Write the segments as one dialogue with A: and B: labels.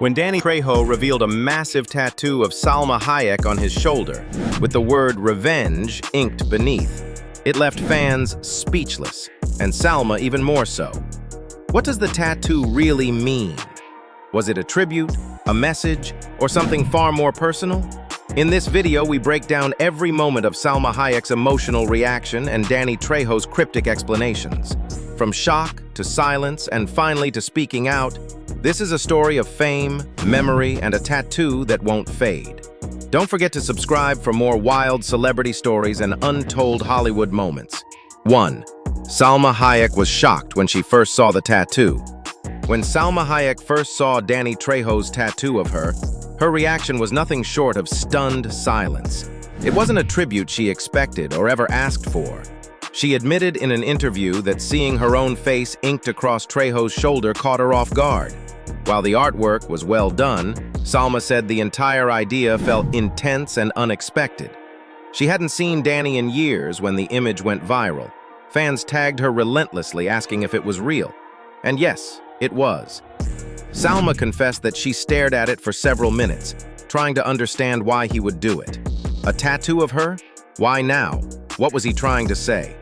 A: when Danny Trejo revealed a massive tattoo of Salma Hayek on his shoulder, with the word revenge inked beneath. It left fans speechless, and Salma even more so. What does the tattoo really mean? Was it a tribute, a message, or something far more personal? In this video, we break down every moment of Salma Hayek's emotional reaction and Danny Trejo's cryptic explanations. From shock to silence and finally to speaking out, this is a story of fame, memory, and a tattoo that won't fade. Don't forget to subscribe for more wild celebrity stories and untold Hollywood moments. 1. Salma Hayek was shocked when she first saw the tattoo. When Salma Hayek first saw Danny Trejo's tattoo of her reaction was nothing short of stunned silence. It wasn't a tribute she expected or ever asked for. She admitted in an interview that seeing her own face inked across Trejo's shoulder caught her off guard. While the artwork was well done, Salma said the entire idea felt intense and unexpected. She hadn't seen Danny in years when the image went viral. Fans tagged her relentlessly, asking if it was real. And yes, it was. Salma confessed that she stared at it for several minutes, trying to understand why he would do it. A tattoo of her? Why now? What was he trying to say?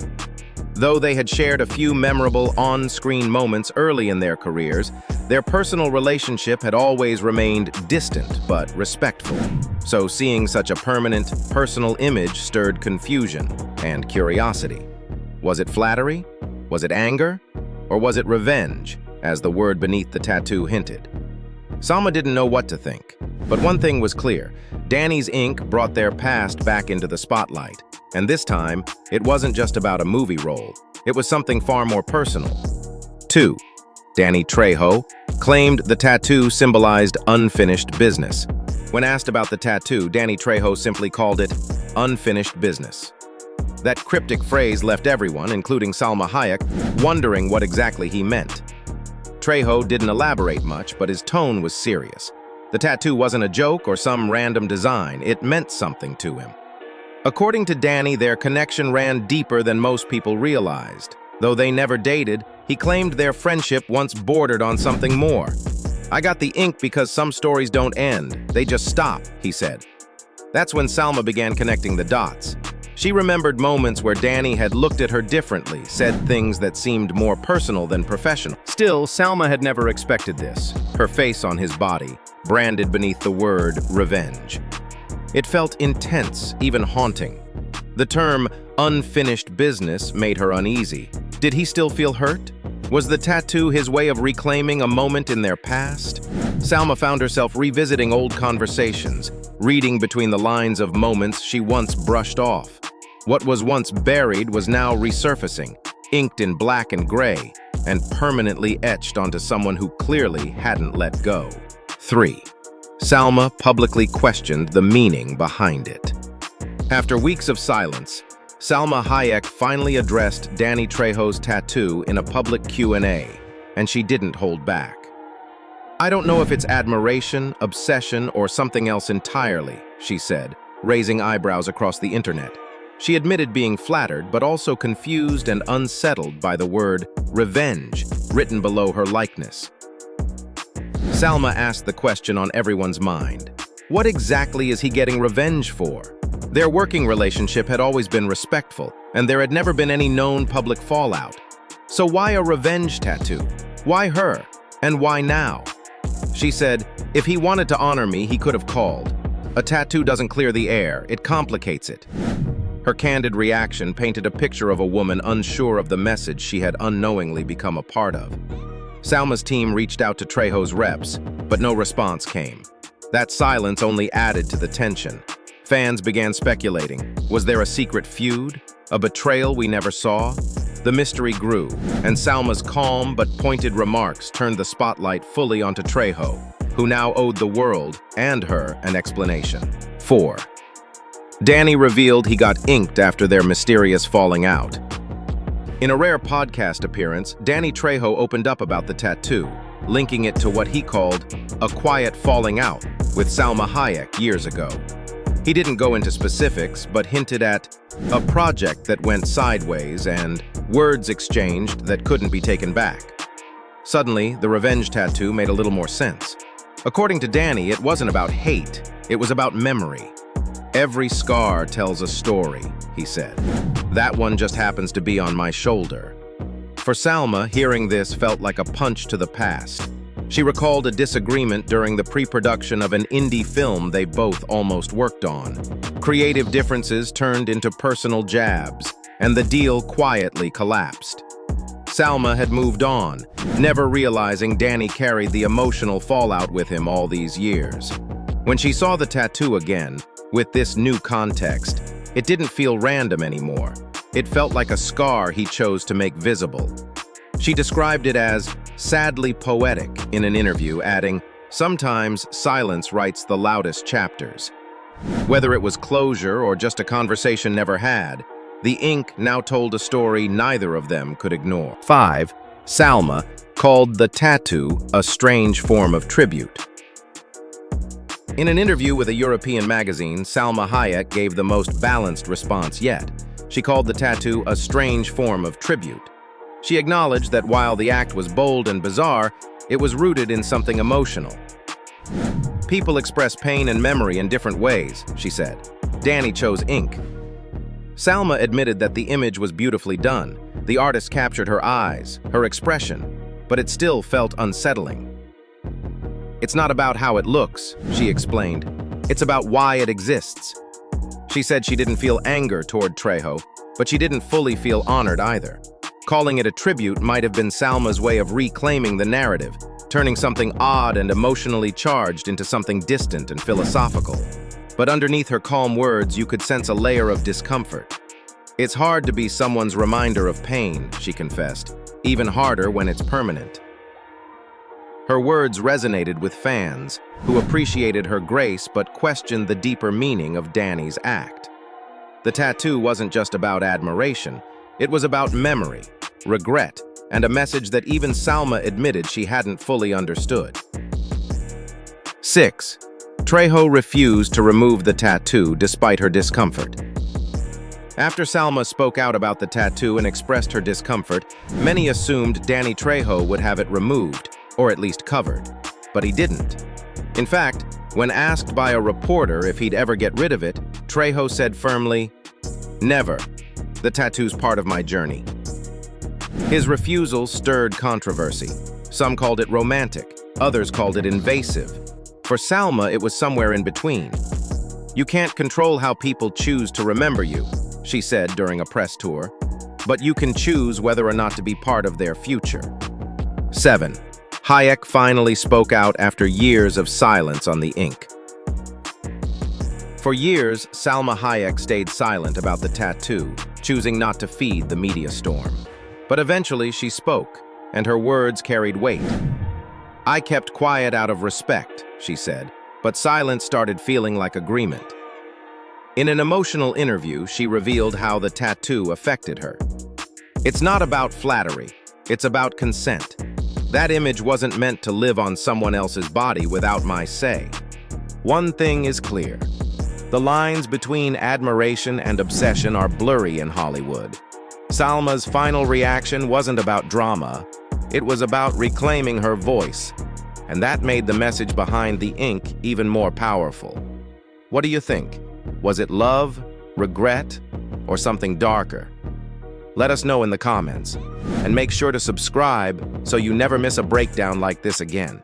A: Though they had shared a few memorable on-screen moments early in their careers, their personal relationship had always remained distant but respectful. So seeing such a permanent, personal image stirred confusion and curiosity. Was it flattery? Was it anger? Or was it revenge, as the word beneath the tattoo hinted? Salma didn't know what to think, but one thing was clear. Danny's ink brought their past back into the spotlight. And this time, it wasn't just about a movie role. It was something far more personal. 2. Danny Trejo claimed the tattoo symbolized unfinished business. When asked about the tattoo, Danny Trejo simply called it unfinished business. That cryptic phrase left everyone, including Salma Hayek, wondering what exactly he meant. Trejo didn't elaborate much, but his tone was serious. The tattoo wasn't a joke or some random design. It meant something to him. According to Danny, their connection ran deeper than most people realized. Though they never dated, he claimed their friendship once bordered on something more. "I got the ink because some stories don't end. They just stop," he said. That's when Salma began connecting the dots. She remembered moments where Danny had looked at her differently, said things that seemed more personal than professional. Still, Salma had never expected this. Her face on his body, branded beneath the word revenge. It felt intense, even haunting. The term unfinished business made her uneasy. Did he still feel hurt? Was the tattoo his way of reclaiming a moment in their past? Salma found herself revisiting old conversations, reading between the lines of moments she once brushed off. What was once buried was now resurfacing, inked in black and gray, and permanently etched onto someone who clearly hadn't let go. 3. Salma publicly questioned the meaning behind it. After weeks of silence, Salma Hayek finally addressed Danny Trejo's tattoo in a public Q&A, and she didn't hold back. "I don't know if it's admiration, obsession, or something else entirely," she said, raising eyebrows across the internet. She admitted being flattered, but also confused and unsettled by the word revenge written below her likeness. Salma asked the question on everyone's mind. What exactly is he getting revenge for? Their working relationship had always been respectful, and there had never been any known public fallout. So why a revenge tattoo? Why her? And why now? She said, "If he wanted to honor me, he could have called. A tattoo doesn't clear the air, it complicates it." Her candid reaction painted a picture of a woman unsure of the message she had unknowingly become a part of. Salma's team reached out to Trejo's reps, but no response came. That silence only added to the tension. Fans began speculating. Was there a secret feud? A betrayal we never saw? The mystery grew, and Salma's calm but pointed remarks turned the spotlight fully onto Trejo, who now owed the world and her an explanation. 4. Danny revealed he got inked after their mysterious falling out. In a rare podcast appearance, Danny Trejo opened up about the tattoo, linking it to what he called a quiet falling out with Salma Hayek years ago. He didn't go into specifics, but hinted at a project that went sideways and words exchanged that couldn't be taken back. Suddenly, the revenge tattoo made a little more sense. According to Danny, it wasn't about hate, it was about memory. "Every scar tells a story," he said. "That one just happens to be on my shoulder." For Salma, hearing this felt like a punch to the past. She recalled a disagreement during the pre-production of an indie film they both almost worked on. Creative differences turned into personal jabs, and the deal quietly collapsed. Salma had moved on, never realizing Danny carried the emotional fallout with him all these years. When she saw the tattoo again, with this new context, it didn't feel random anymore. It felt like a scar he chose to make visible. She described it as sadly poetic in an interview, adding, "Sometimes silence writes the loudest chapters." Whether it was closure or just a conversation never had, the ink now told a story neither of them could ignore. 5. Salma called the tattoo a strange form of tribute. In an interview with a European magazine, Salma Hayek gave the most balanced response yet. She called the tattoo a strange form of tribute. She acknowledged that while the act was bold and bizarre, it was rooted in something emotional. "People express pain and memory in different ways," she said. Danny chose ink. Salma admitted that the image was beautifully done. The artist captured her eyes, her expression, but it still felt unsettling. "It's not about how it looks," she explained. "It's about why it exists." She said she didn't feel anger toward Trejo, but she didn't fully feel honored either. Calling it a tribute might have been Salma's way of reclaiming the narrative, turning something odd and emotionally charged into something distant and philosophical. But underneath her calm words, you could sense a layer of discomfort. "It's hard to be someone's reminder of pain," she confessed, "even harder when it's permanent." Her words resonated with fans, who appreciated her grace but questioned the deeper meaning of Danny's act. The tattoo wasn't just about admiration, it was about memory, regret, and a message that even Salma admitted she hadn't fully understood. 6. Trejo refused to remove the tattoo despite her discomfort. After Salma spoke out about the tattoo and expressed her discomfort, many assumed Danny Trejo would have it removed, or at least covered. But he didn't. In fact, when asked by a reporter if he'd ever get rid of it, Trejo said firmly, "Never. The tattoo's part of my journey." His refusal stirred controversy. Some called it romantic, others called it invasive. For Salma, it was somewhere in between. "You can't control how people choose to remember you," she said during a press tour, "but you can choose whether or not to be part of their future." 7. Hayek finally spoke out after years of silence on the ink. For years, Salma Hayek stayed silent about the tattoo, choosing not to feed the media storm. But eventually she spoke, and her words carried weight. "I kept quiet out of respect," she said, but silence started feeling like agreement. In an emotional interview, she revealed how the tattoo affected her. "It's not about flattery, it's about consent. That image wasn't meant to live on someone else's body without my say. One thing is clear. The lines between admiration and obsession are blurry in Hollywood." Salma's final reaction wasn't about drama, it was about reclaiming her voice, and that made the message behind the ink even more powerful. What do you think? Was it love, regret, or something darker? Let us know in the comments, and make sure to subscribe so you never miss a breakdown like this again.